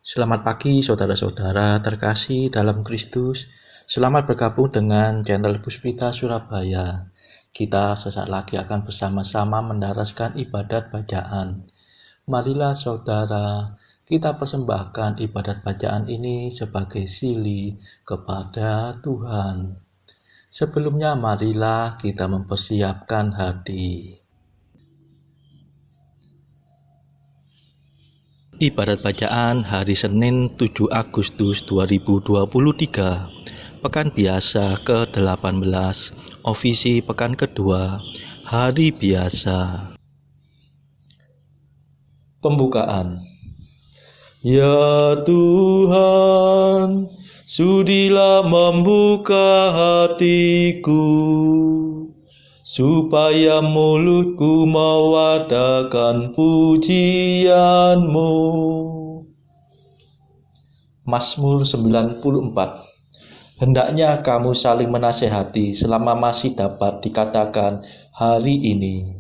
Selamat pagi saudara-saudara terkasih dalam Kristus. Selamat bergabung dengan channel Puspita Surabaya. Kita sesaat lagi akan bersama-sama mendaraskan ibadat bacaan. Marilah saudara, kita persembahkan ibadat bacaan ini sebagai sili kepada Tuhan. Sebelumnya marilah kita mempersiapkan hati. Ibadat bacaan hari Senin 7 Agustus 2023, Pekan Biasa ke-18, Ofisi Pekan Kedua, Hari Biasa. Pembukaan. Ya Tuhan, sudilah membuka hatiku, supaya mulutku mewadakan pujian-Mu. Mazmur 94. Hendaknya kamu saling menasehati selama masih dapat dikatakan hari ini.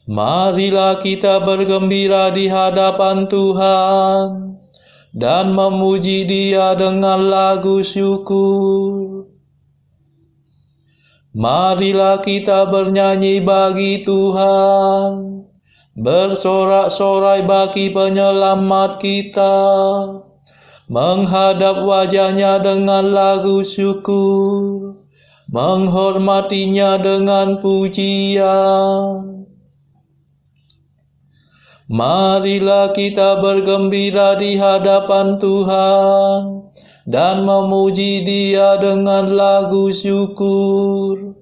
Marilah kita bergembira di hadapan Tuhan dan memuji Dia dengan lagu syukur. Marilah kita bernyanyi bagi Tuhan, bersorak-sorai bagi penyelamat kita, menghadap wajah-Nya dengan lagu syukur, menghormatinya dengan pujian. Marilah kita bergembira di hadapan Tuhan dan memuji Dia dengan lagu syukur.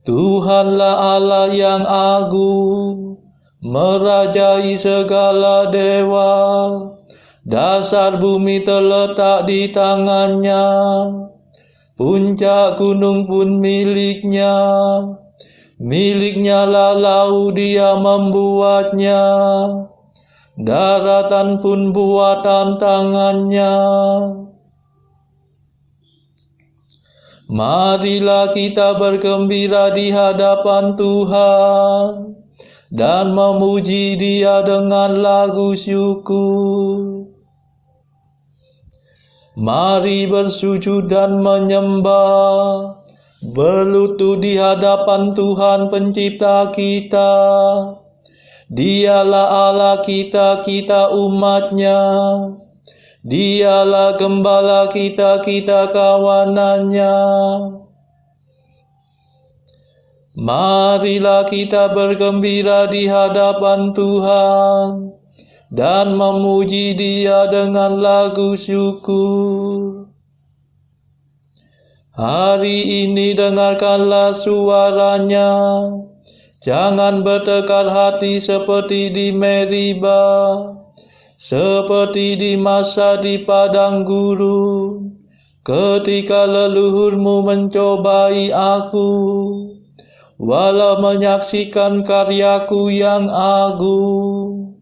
Tuhanlah Allah yang agung, merajai segala dewa. Dasar bumi terletak di tangan-Nya, puncak gunung pun milik-Nya. Milik-Nya lah laut, Dia membuatnya, daratan pun buatan tangan-Nya. Marilah kita bergembira di hadapan Tuhan dan memuji Dia dengan lagu syukur. Mari bersujud dan menyembah, berlutut di hadapan Tuhan Pencipta kita. Dialah Allah kita, kita umat-Nya. Dialah gembala kita, kita kawanan-Nya. Marilah kita bergembira di hadapan Tuhan dan memuji Dia dengan lagu syukur. Hari ini dengarkanlah suara-Nya, jangan bertekad hati seperti di Meribah, seperti di masa di padang gurun, ketika leluhurmu mencobai aku, walau menyaksikan karyaku yang agung.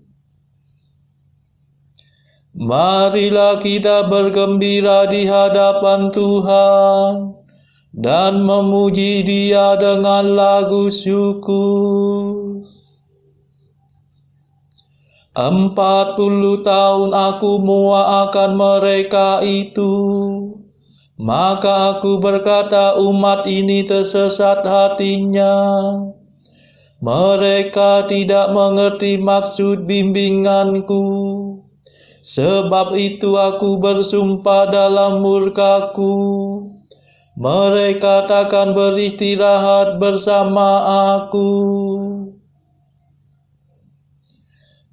Marilah kita bergembira di hadapan Tuhan dan memuji Dia dengan lagu syukur. 40 tahun aku muak akan mereka itu, maka aku berkata umat ini tersesat hatinya. Mereka tidak mengerti maksud bimbinganku. Sebab itu aku bersumpah dalam murkaku, mereka takkan beristirahat bersama aku.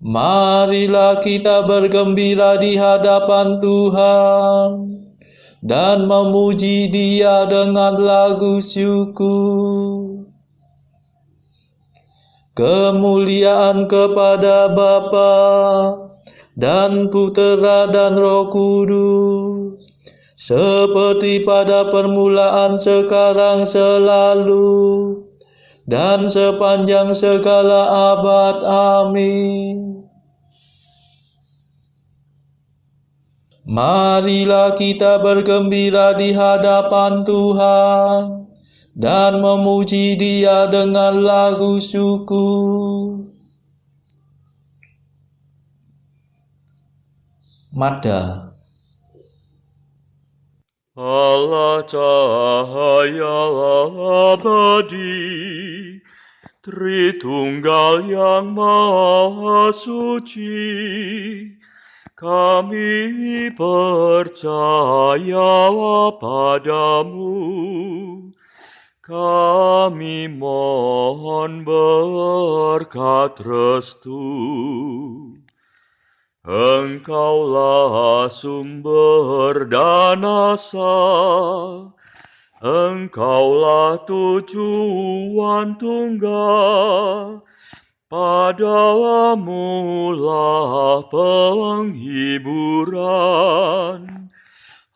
Marilah kita bergembira di hadapan Tuhan dan memuji Dia dengan lagu syukur. Kemuliaan kepada Bapa dan Putera dan Roh Kudus, seperti pada permulaan, sekarang, selalu, dan sepanjang segala abad. Amin. Marilah kita bergembira di hadapan Tuhan dan memuji Dia dengan lagu syukur. Mada. Allah cahaya abadi, Tritunggal yang Maha Suci, kami percaya padamu, kami mohon berkat restu. Engkaulah sumber dan asa, Engkaulah tujuan tunggal, padamu lah penghiburan,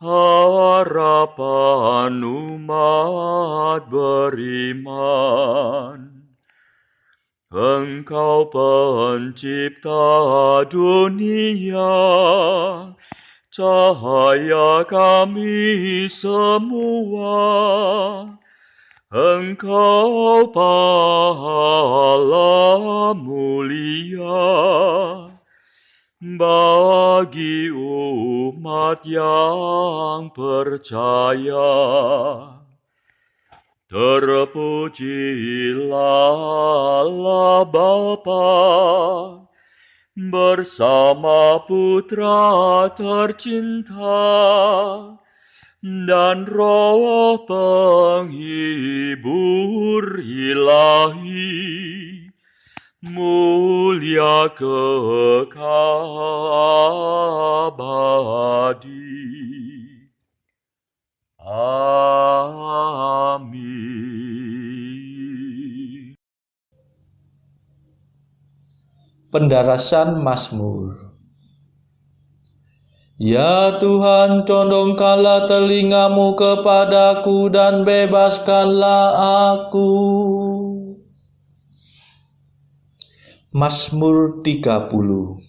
harapan umat beriman. Engkau pencipta dunia, cahaya kami semua. Engkau pahala mulia bagi umat yang percaya. Terpujilah Allah Bapa bersama Putra tercinta dan Roh penghibur ilahi, mulia kekal abadi. Amin. Pendarasan Mazmur. Ya Tuhan, condongkanlah telingamu kepadaku dan bebaskanlah aku. Mazmur 30.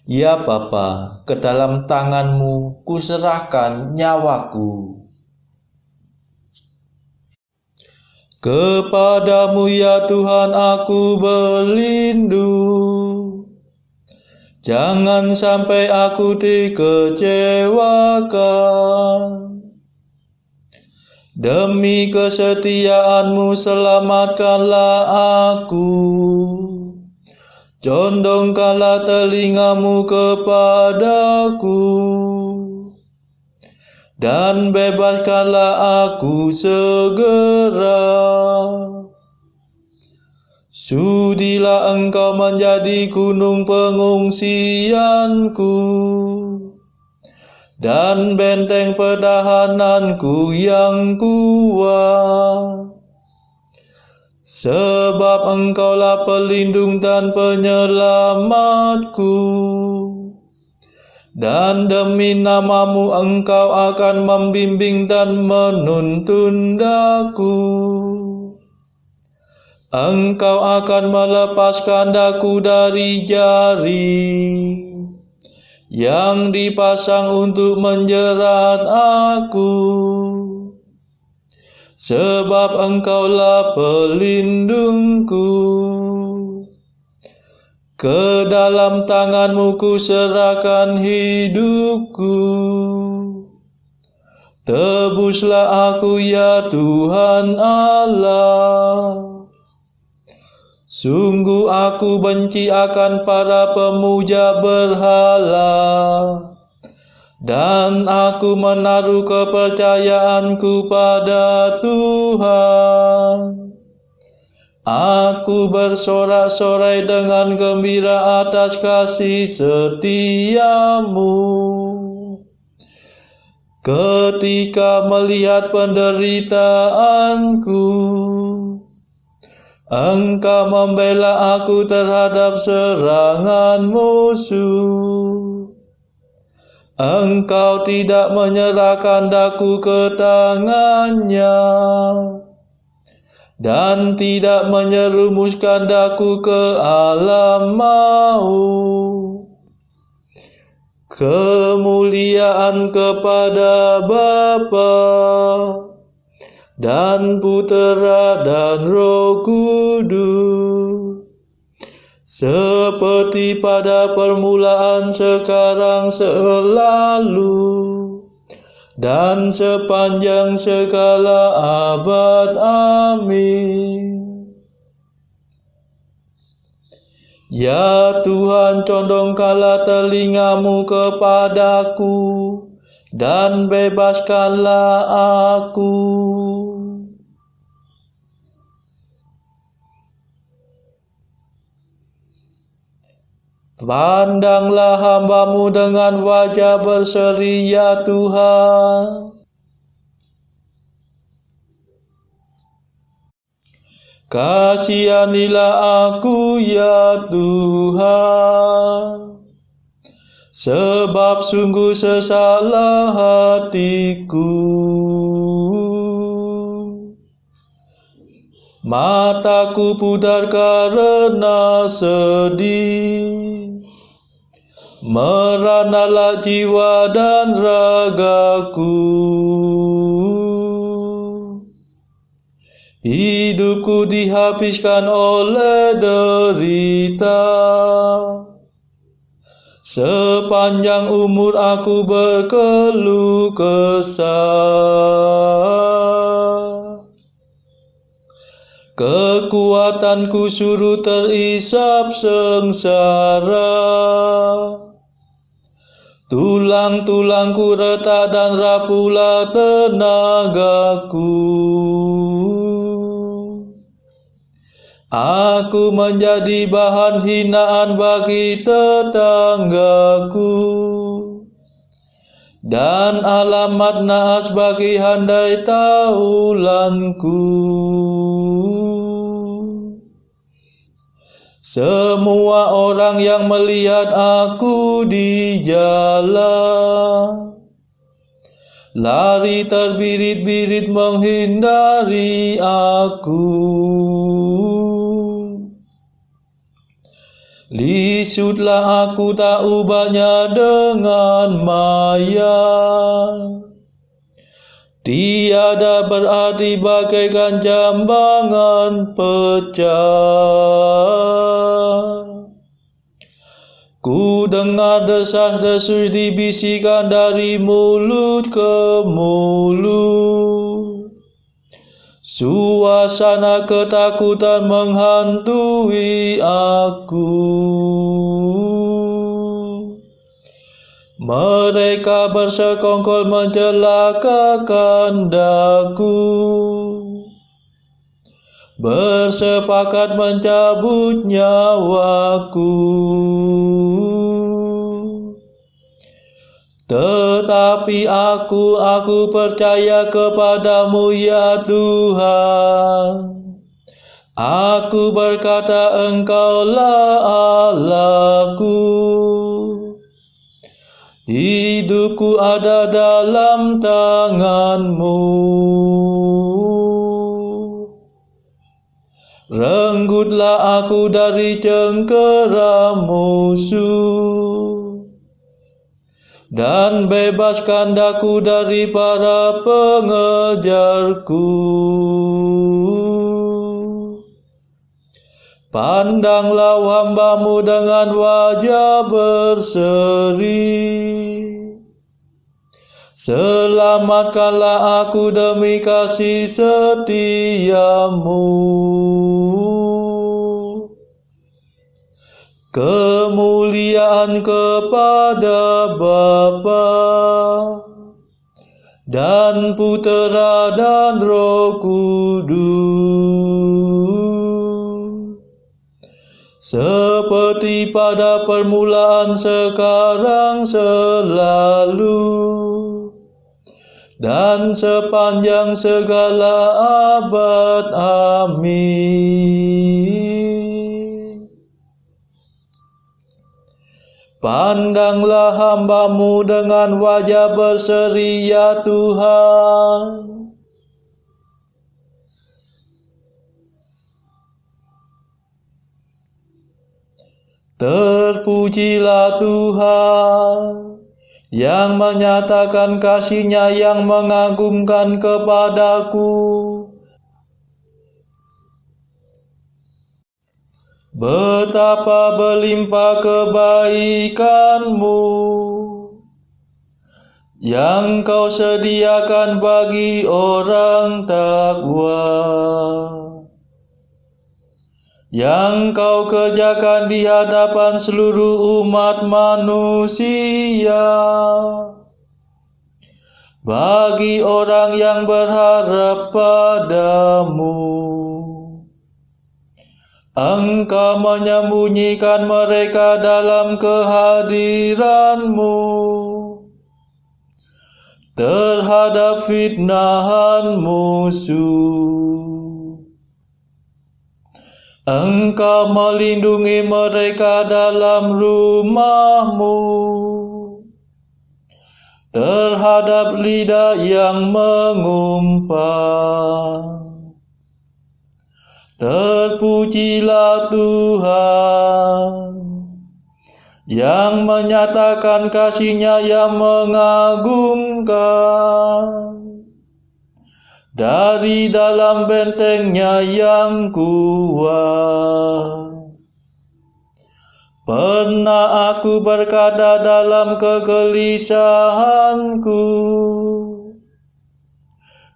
Ya Bapa, ke dalam tanganmu kuserahkan nyawaku. Kepadamu ya Tuhan aku berlindung. Jangan sampai aku dikecewakan. Demi kesetiaanmu selamatkanlah aku. Condongkanlah telingamu kepadaku. Dan bebaskanlah aku segera. Sudilah engkau menjadi gunung pengungsianku dan benteng pertahananku yang kuat. Sebab engkaulah pelindung dan penyelamatku. Dan demi namamu engkau akan membimbing dan menuntun daku. Engkau akan melepaskan daku dari jaring yang dipasang untuk menjerat aku. Sebab engkaulah pelindungku. Ke dalam tanganmu kuserahkan hidupku. Tebuslah aku ya Tuhan Allah. Sungguh aku benci akan para pemuja berhala, dan aku menaruh kepercayaanku pada Tuhan. Aku bersorak-sorai dengan gembira atas kasih setiamu. Ketika melihat penderitaanku, engkau membela aku terhadap serangan musuh. Engkau tidak menyerahkan daku ke tangannya, dan tidak menyerumuskan daku ke alam maut. Kemuliaan kepada Bapa dan Putera dan Roh Kudus, seperti pada permulaan, sekarang, selalu, dan sepanjang segala abad. Amin. Ya Tuhan, condongkanlah telingamu kepadaku, dan bebaskanlah aku. Pandanglah hamba-Mu dengan wajah berseri, ya Tuhan. Kasihanilah aku, ya Tuhan, sebab sungguh sesatlah hatiku. Mataku pudar karena sedih, meranalah jiwa dan ragaku. Hidupku dihabiskan oleh derita, sepanjang umur aku berkeluh kesah. Kekuatanku suruh terisap sengsara, tulang-tulangku retak dan rapuhlah tenagaku. Aku menjadi bahan hinaan bagi tetanggaku, dan alamat naas bagi handai taulanku. Semua orang yang melihat aku di jalan lari terbirit-birit menghindari aku. Lisutlah aku tak ubahnya dengan maya, tiada berarti bagaikan jambangan pecah. Ku dengar desas-desus dibisikkan dari mulut ke mulut. Suasana ketakutan menghantui aku. Mereka bersekongkol mencelakakan daku, bersepakat mencabut nyawaku. Tetapi aku percaya kepadamu, ya Tuhan. Aku berkata, Engkaulah Allahku. Hidupku ada dalam tangan-Mu. Renggutlah aku dari cengkera musuh, dan bebaskan daku dari para pengejarku. Pandanglah hamba-Mu dengan wajah berseri, selamatkanlah aku demi kasih setia-Mu. Kemuliaan kepada Bapa dan Putera dan Roh Kudus, seperti pada permulaan, sekarang, selalu, dan sepanjang segala abad. Amin. Pandanglah hamba-Mu dengan wajah berseri, ya Tuhan. Terpujilah Tuhan yang menyatakan kasih-Nya yang mengagumkan kepadaku. betapa berlimpah kebaikanmu yang kau sediakan bagi orang takwa, yang kau kerjakan di hadapan seluruh umat manusia, bagi orang yang berharap padamu. Engkau menyembunyikan mereka dalam kehadiran-Mu terhadap fitnahan musuh. Engkau melindungi mereka dalam rumah-Mu terhadap lidah yang mengumpat. Terpujilah Tuhan yang menyatakan kasih-Nya yang mengagumkan dari dalam benteng-Nya yang kuat. Pernah aku berkata dalam kegelisahanku,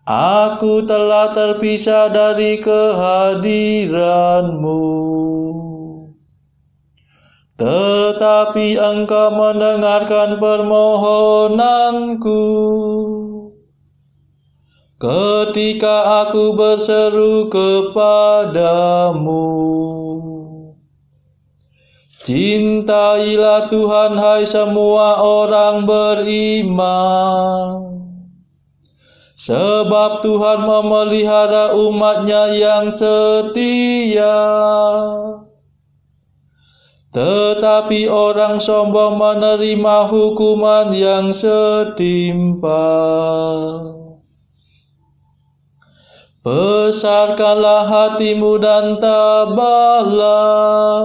aku telah terpisah dari kehadiran-Mu. Tetapi Engkau mendengarkan permohonanku ketika aku berseru kepadamu. Cintailah Tuhan, hai semua orang beriman, sebab Tuhan memelihara umat-Nya yang setia. Tetapi orang sombong menerima hukuman yang setimpal. Besarkanlah hatimu dan tabahlah,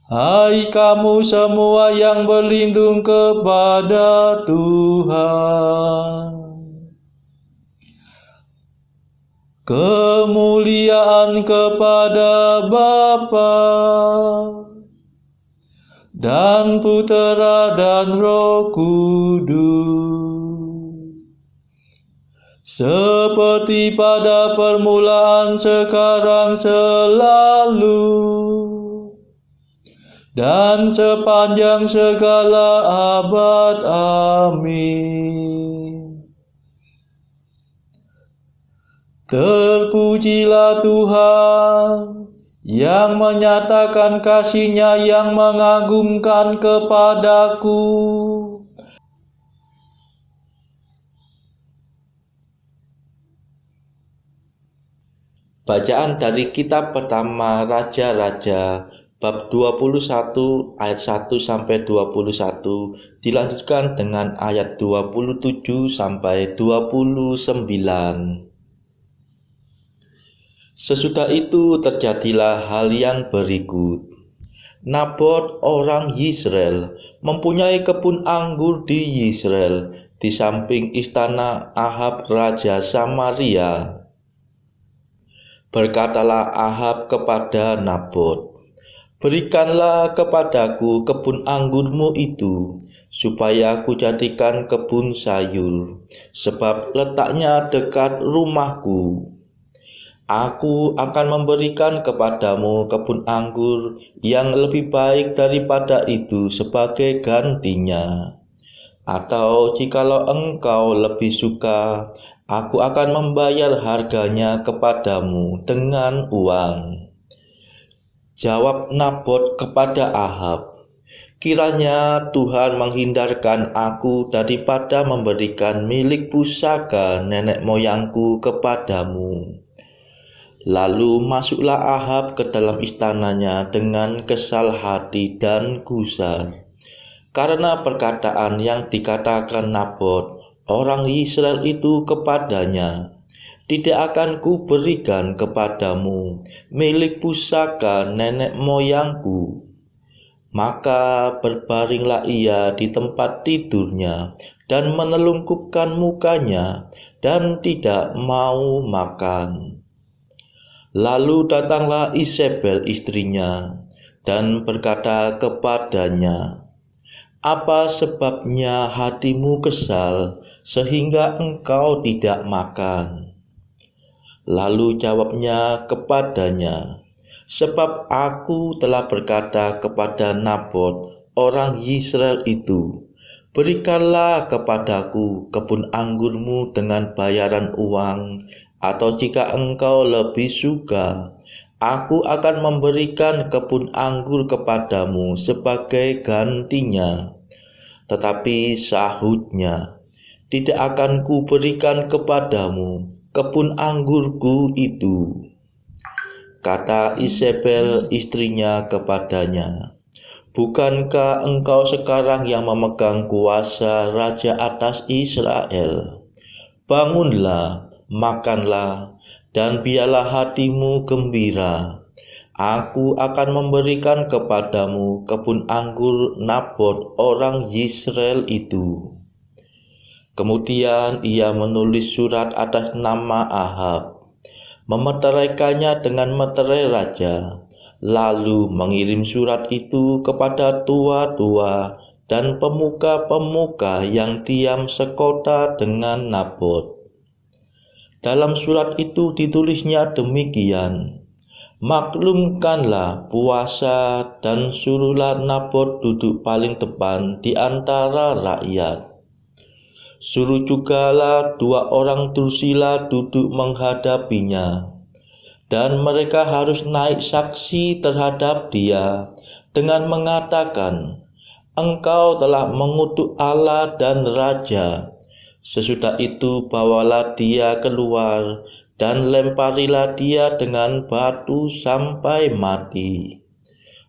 hai kamu semua yang berlindung kepada Tuhan. Kemuliaan kepada Bapa dan Putera dan Roh Kudus, seperti pada permulaan, sekarang, selalu, dan sepanjang segala abad. Amin. Terpujilah Tuhan yang menyatakan kasih-Nya yang mengagumkan kepadaku. Bacaan dari kitab pertama Raja-Raja bab 21 ayat 1 sampai 21 dilanjutkan dengan ayat 27 sampai 29. Sesudah itu terjadilah hal yang berikut. Nabot orang Yisrael mempunyai kebun anggur di Yisrael di samping istana Ahab raja Samaria. Berkatalah Ahab kepada Nabot, "Berikanlah kepadaku kebun anggurmu itu, supaya aku jadikan kebun sayur, sebab letaknya dekat rumahku. Aku akan memberikan kepadamu kebun anggur yang lebih baik daripada itu sebagai gantinya. Atau jikalau engkau lebih suka, aku akan membayar harganya kepadamu dengan uang." Jawab Nabot kepada Ahab, "Kiranya Tuhan menghindarkan aku daripada memberikan milik pusaka nenek moyangku kepadamu." Lalu masuklah Ahab ke dalam istananya dengan kesal hati dan gusar, karena perkataan yang dikatakan Nabot orang Israel itu kepadanya, "Tidak akan kuberikan kepadamu milik pusaka nenek moyangku." Maka berbaringlah ia di tempat tidurnya dan menelungkupkan mukanya dan tidak mau makan. Lalu datanglah Isabel istrinya dan berkata kepadanya, "Apa sebabnya hatimu kesal sehingga engkau tidak makan?" Lalu jawabnya kepadanya, "Sebab aku telah berkata kepada Nabot orang Yisrael itu, berikanlah kepadaku kebun anggurmu dengan bayaran uang, atau jika engkau lebih suka, aku akan memberikan kebun anggur kepadamu sebagai gantinya." Tetapi sahutnya, "Tidak akan kuberikan kepadamu kebun anggurku itu." Kata Isabel istrinya kepadanya, "Bukankah engkau sekarang yang memegang kuasa raja atas Israel? Bangunlah, makanlah, dan biarlah hatimu gembira. Aku akan memberikan kepadamu kebun anggur Nabot orang Yisrael itu." Kemudian ia menulis surat atas nama Ahab, memeteraikannya dengan meterai raja, lalu mengirim surat itu kepada tua-tua dan pemuka-pemuka yang diam sekota dengan Nabot. Dalam surat itu ditulisnya demikian, "Maklumkanlah puasa dan suruhlah Nabot duduk paling depan di antara rakyat. Suruh jugalah 2 orang Dursila duduk menghadapinya, dan mereka harus naik saksi terhadap dia dengan mengatakan, 'Engkau telah mengutuk Allah dan Raja.' Sesudah itu bawalah dia keluar dan lemparilah dia dengan batu sampai mati."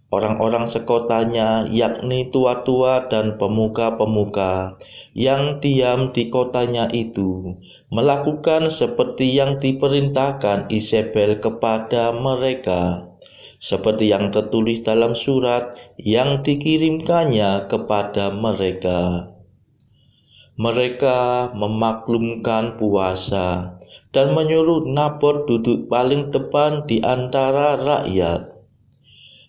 Orang-orang sekotanya, yakni tua-tua dan pemuka-pemuka yang diam di kotanya itu, melakukan seperti yang diperintahkan Isabel kepada mereka, seperti yang tertulis dalam surat yang dikirimkannya kepada mereka. Mereka memaklumkan puasa dan menyuruh Nabot duduk paling depan di antara rakyat.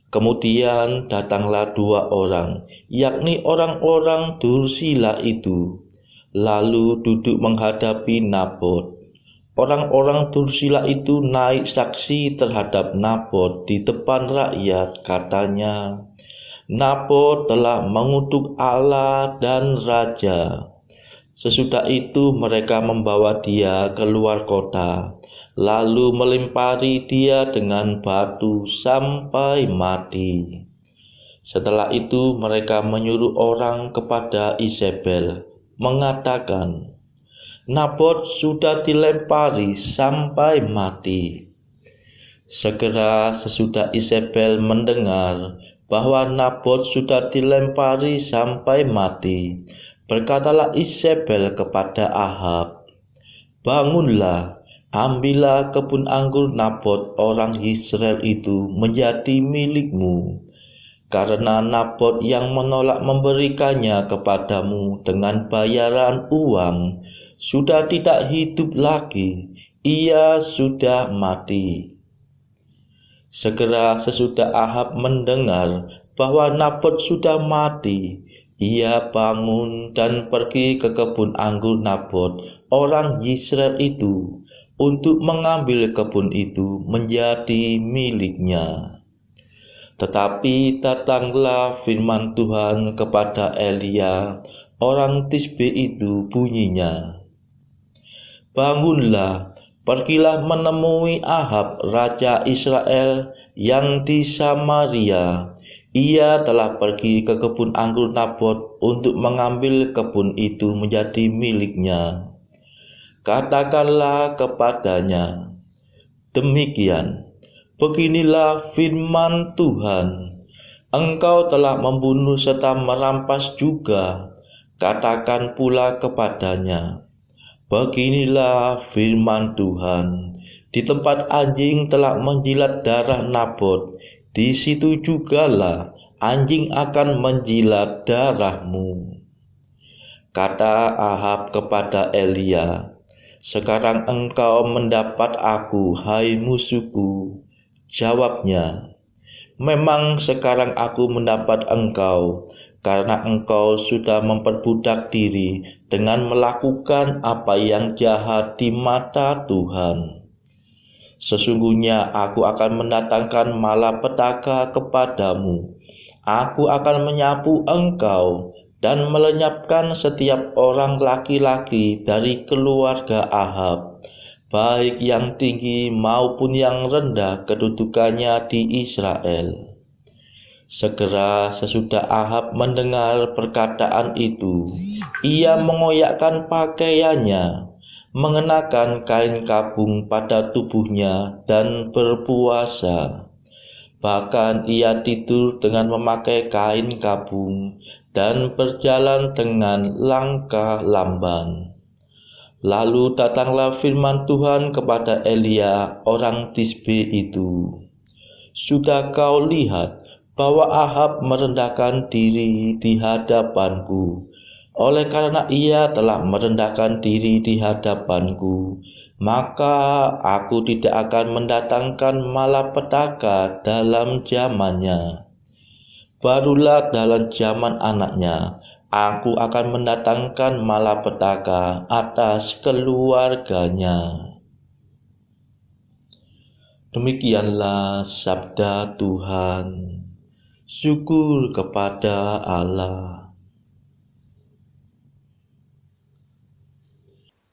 Kemudian datanglah 2 orang, yakni orang-orang Dursila itu, lalu duduk menghadapi Nabot. Orang-orang Dursila itu naik saksi terhadap Nabot di depan rakyat, katanya, "Nabot telah mengutuk Allah dan Raja." Sesudah itu mereka membawa dia keluar kota, lalu melempari dia dengan batu sampai mati. Setelah itu mereka menyuruh orang kepada Isabel, mengatakan, "Nabot sudah dilempari sampai mati." Segera sesudah Isabel mendengar bahwa Nabot sudah dilempari sampai mati, berkatalah Isabel kepada Ahab, "Bangunlah, ambillah kebun anggur Nabot orang Yisrael itu menjadi milikmu, karena Nabot yang menolak memberikannya kepadamu dengan bayaran uang sudah tidak hidup lagi, ia sudah mati." Segera sesudah Ahab mendengar bahwa Nabot sudah mati, ia bangun dan pergi ke kebun anggur Nabot orang Yisrael itu untuk mengambil kebun itu menjadi miliknya. Tetapi datanglah firman Tuhan kepada Elia orang Tisbe itu, bunyinya, "Bangunlah, pergilah menemui Ahab raja Israel yang di Samaria. Ia telah pergi ke kebun anggur Nabot untuk mengambil kebun itu menjadi miliknya. Katakanlah kepadanya, demikian, beginilah firman Tuhan, engkau telah membunuh serta merampas juga. Katakan pula kepadanya, beginilah firman Tuhan, di tempat anjing telah menjilat darah Nabot, di situ jugalah anjing akan menjilat darahmu." Kata Ahab kepada Elia, Sekarang engkau mendapat aku, hai musuhku. Jawabnya, memang sekarang aku mendapat engkau, karena engkau sudah memperbudak diri dengan melakukan apa yang jahat di mata Tuhan. Sesungguhnya aku akan mendatangkan malapetaka kepadamu. Aku akan menyapu engkau dan melenyapkan setiap orang laki-laki dari keluarga Ahab, baik yang tinggi maupun yang rendah kedudukannya di Israel. Segera sesudah Ahab mendengar perkataan itu, ia mengoyakkan pakaiannya, mengenakan kain kabung pada tubuhnya dan berpuasa. Bahkan ia tidur dengan memakai kain kabung dan berjalan dengan langkah lamban. Lalu datanglah firman Tuhan kepada Elia orang Tisbe itu. Sudah kau lihat bahwa Ahab merendahkan diri di hadapanku. Oleh karena ia telah merendahkan diri di hadapanku, maka aku tidak akan mendatangkan malapetaka dalam zamannya. Barulah dalam zaman anaknya, aku akan mendatangkan malapetaka atas keluarganya. Demikianlah sabda Tuhan. Syukur kepada Allah.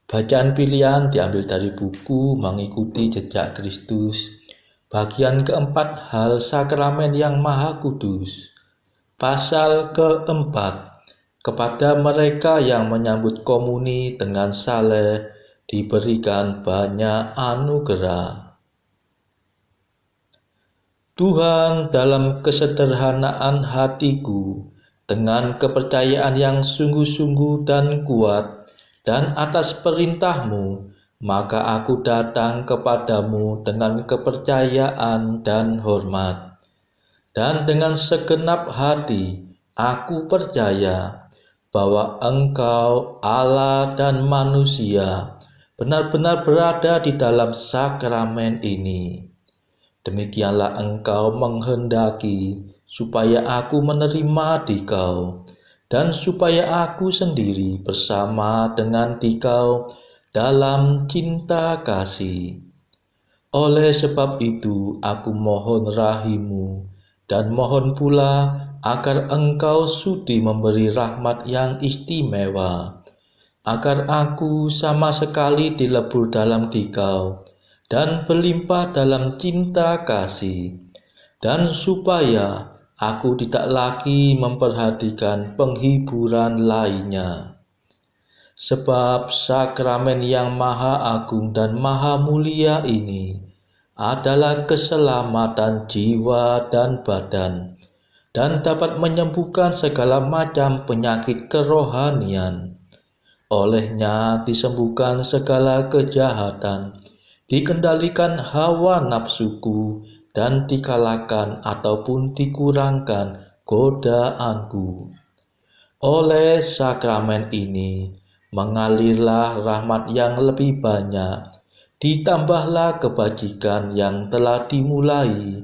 Bacaan pilihan diambil dari buku Mengikuti Jejak Kristus, bagian keempat, hal sakramen yang Maha Kudus. Pasal keempat, kepada mereka yang menyambut komuni dengan saleh diberikan banyak anugerah. Tuhan, dalam kesederhanaan hatiku, dengan kepercayaan yang sungguh-sungguh dan kuat, dan atas perintah-Mu, maka aku datang kepadamu dengan kepercayaan dan hormat. Dan dengan segenap hati, aku percaya bahwa Engkau, Allah dan manusia, benar-benar berada di dalam sakramen ini. Demikianlah Engkau menghendaki supaya aku menerima Dikau, dan supaya aku sendiri bersama dengan Dikau dalam cinta kasih. Oleh sebab itu aku mohon rahimu, dan mohon pula agar Engkau sudi memberi rahmat yang istimewa, agar aku sama sekali dilebur dalam Dikau, dan berlimpah dalam cinta kasih, dan supaya aku tidak lagi memperhatikan penghiburan lainnya. Sebab sakramen yang maha agung dan maha mulia ini adalah keselamatan jiwa dan badan, dan dapat menyembuhkan segala macam penyakit kerohanian. Olehnya disembuhkan segala kejahatan, dikendalikan hawa nafsuku, dan dikalahkan ataupun dikurangkan godaanku. Oleh sakramen ini mengalirlah rahmat yang lebih banyak, ditambahlah kebajikan yang telah dimulai,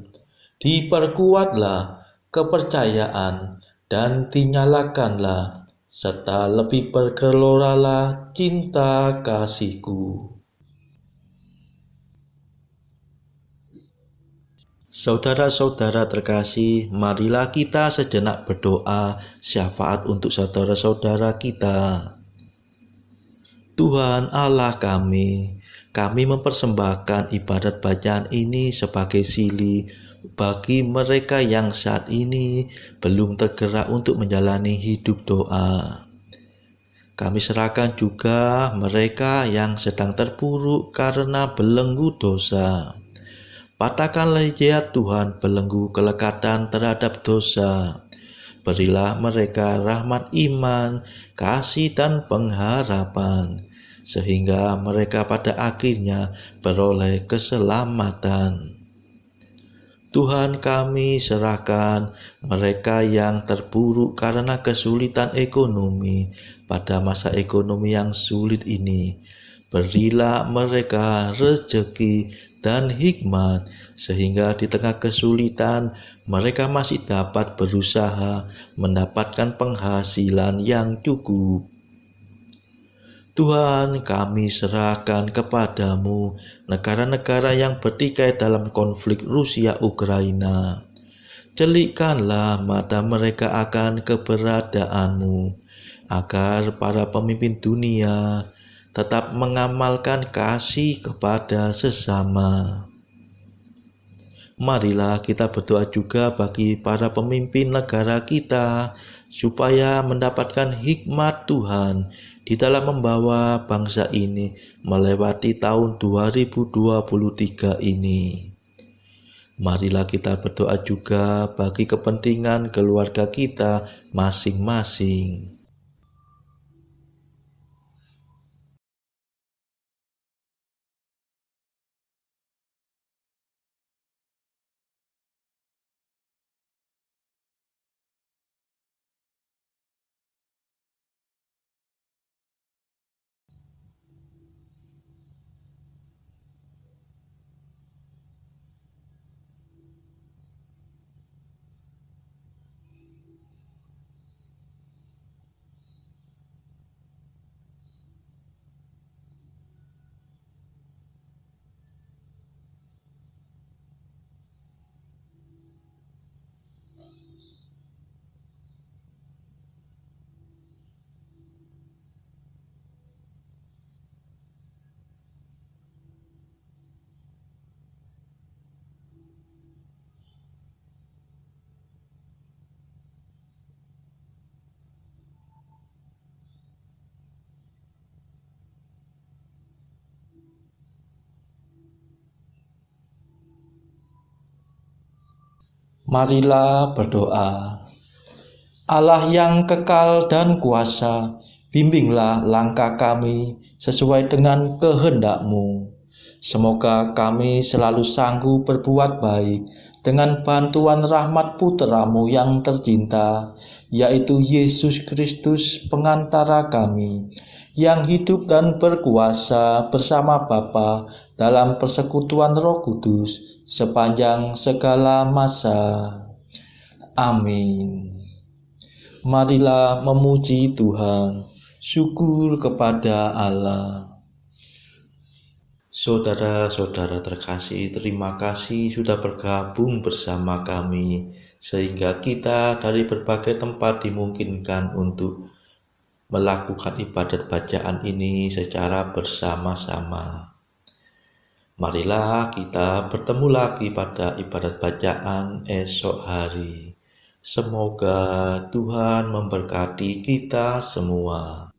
diperkuatlah kepercayaan, dan dinyalakanlah serta lebih bergeloralah cinta kasihku. Saudara-saudara terkasih, marilah kita sejenak berdoa syafaat untuk saudara-saudara kita. Tuhan Allah kami mempersembahkan ibadat bacaan ini sebagai sili bagi mereka yang saat ini belum tergerak untuk menjalani hidup doa. Kami serahkan juga mereka yang sedang terpuruk karena belenggu dosa. Patahkanlah ya Tuhan belenggu kelekatan terhadap dosa. Berilah mereka rahmat iman, kasih dan pengharapan, sehingga mereka pada akhirnya beroleh keselamatan. Tuhan, kami serahkan mereka yang terpuruk karena kesulitan ekonomi pada masa ekonomi yang sulit ini. Berilah mereka rezeki dan hikmat, sehingga di tengah kesulitan mereka masih dapat berusaha mendapatkan penghasilan yang cukup. Tuhan, kami serahkan kepadamu negara-negara yang bertikai dalam konflik Rusia-Ukraina. Celikkanlah mata mereka akan keberadaanmu, agar para pemimpin dunia tetap mengamalkan kasih kepada sesama. Marilah kita berdoa juga bagi para pemimpin negara kita, supaya mendapatkan hikmat Tuhan di dalam membawa bangsa ini melewati tahun 2023 ini. Marilah kita berdoa juga bagi kepentingan keluarga kita masing-masing. Marilah berdoa. Allah yang kekal dan kuasa, bimbinglah langkah kami sesuai dengan kehendak-Mu. Semoga kami selalu sanggup berbuat baik dengan bantuan rahmat Putra-Mu yang tercinta, yaitu Yesus Kristus pengantara kami, yang hidup dan berkuasa bersama Bapa dalam persekutuan Roh Kudus sepanjang segala masa. Amin. Marilah memuji Tuhan, syukur kepada Allah. Saudara-saudara terkasih, terima kasih sudah bergabung bersama kami, sehingga kita dari berbagai tempat dimungkinkan untuk melakukan ibadat bacaan ini secara bersama-sama. Marilah kita bertemu lagi pada ibadat bacaan esok hari. Semoga Tuhan memberkati kita semua.